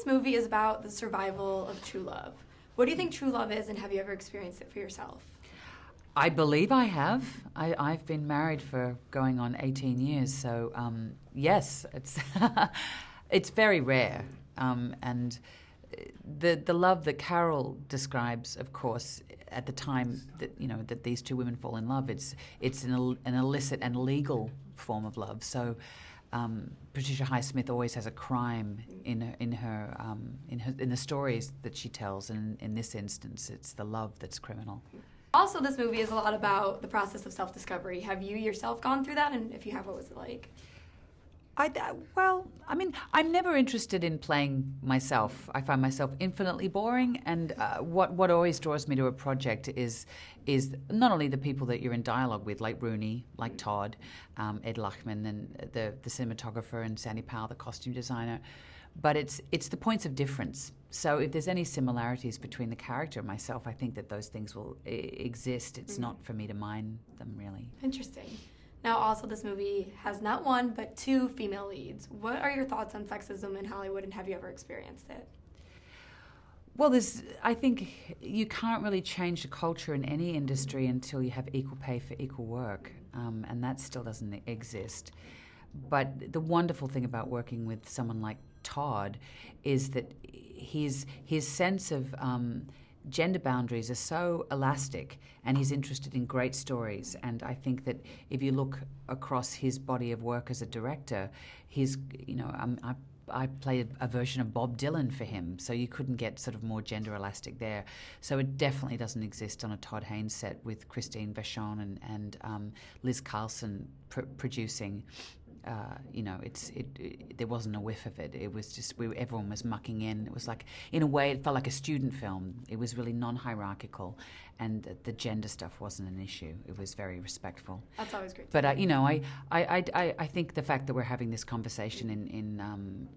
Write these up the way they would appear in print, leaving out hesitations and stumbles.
movie is about the survival of true love. What do you think true love is, and have you ever experienced it for yourself? I believe I have. I've been married for going on 18 years, so yes, it's it's very rare. And the love that Carol describes, of course, at the time that these two women fall in love, it's an illicit and legal form of love. So Patricia Highsmith always has a crime in the stories that she tells, and in this instance, it's the love that's criminal. Also, this movie is a lot about the process of self-discovery. Have you yourself gone through that? And if you have, what was it like? I'm never interested in playing myself. I find myself infinitely boring, and what always draws me to a project is not only the people that you're in dialogue with, like Rooney, like Todd, Ed Lachman, and the cinematographer, and Sandy Powell, the costume designer, but it's the points of difference. So if there's any similarities between the character and myself, I think that those things will exist. It's not for me to mine them, really. Interesting. Now, also, this movie has not one, but two female leads. What are your thoughts on sexism in Hollywood, and have you ever experienced it? Well, I think you can't really change the culture in any industry until you have equal pay for equal work, and that still doesn't exist. But the wonderful thing about working with someone like Todd is that his sense of gender boundaries are so elastic, and he's interested in great stories. And I think that if you look across his body of work as a director, I played a version of Bob Dylan for him, so you couldn't get sort of more gender elastic there. So it definitely doesn't exist on a Todd Haynes set with Christine Vachon and Liz Carlson producing. There wasn't a whiff of it. It was just everyone was mucking in. It was like, in a way, it felt like a student film. It was really non-hierarchical, and the gender stuff wasn't an issue. It was very respectful. That's always great. But I think the fact that we're having this conversation in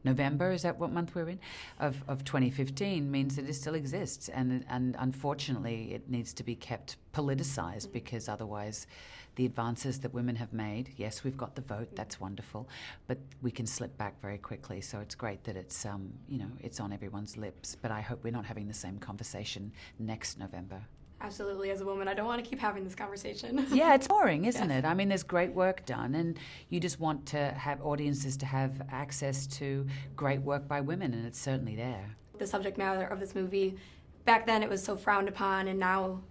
November, is that what month we're in, of 2015, means that it still exists, and unfortunately it needs to be kept politicized, because otherwise the advances that women have made, yes, we've got the vote, that's wonderful, but we can slip back very quickly. So it's great that it's it's on everyone's lips, but I hope we're not having the same conversation next November. Absolutely. As a woman, I don't want to keep having this conversation. Yeah, it's boring, isn't Yes. it? I mean, there's great work done, and you just want to have audiences to have access to great work by women, and it's certainly there. The subject matter of this movie, back then it was so frowned upon, and now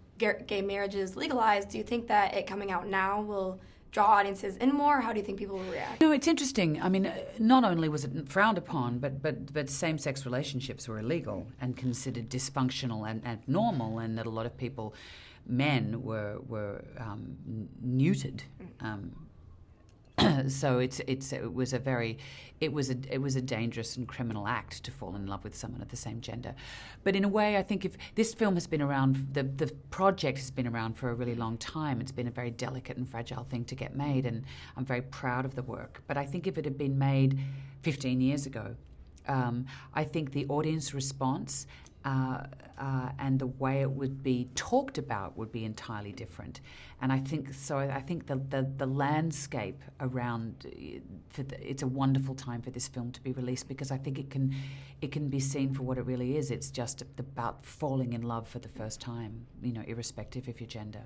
gay marriage is legalized. Do you think that it coming out now will draw audiences in more? How do you think people will react? No, it's interesting. I mean, not only was it frowned upon, but same-sex relationships were illegal and considered dysfunctional and abnormal, and that a lot of people, men, were neutered. So it was a dangerous and criminal act to fall in love with someone of the same gender. But in a way, I think if this film has been around, the project has been around for a really long time. It's been a very delicate and fragile thing to get made, and I'm very proud of the work. But I think if it had been made 15 years ago, I think the audience response and the way it would be talked about would be entirely different. And I think the landscape around it's a wonderful time for this film to be released, because I think it can be seen for what it really is. It's just about falling in love for the first time, irrespective of your gender.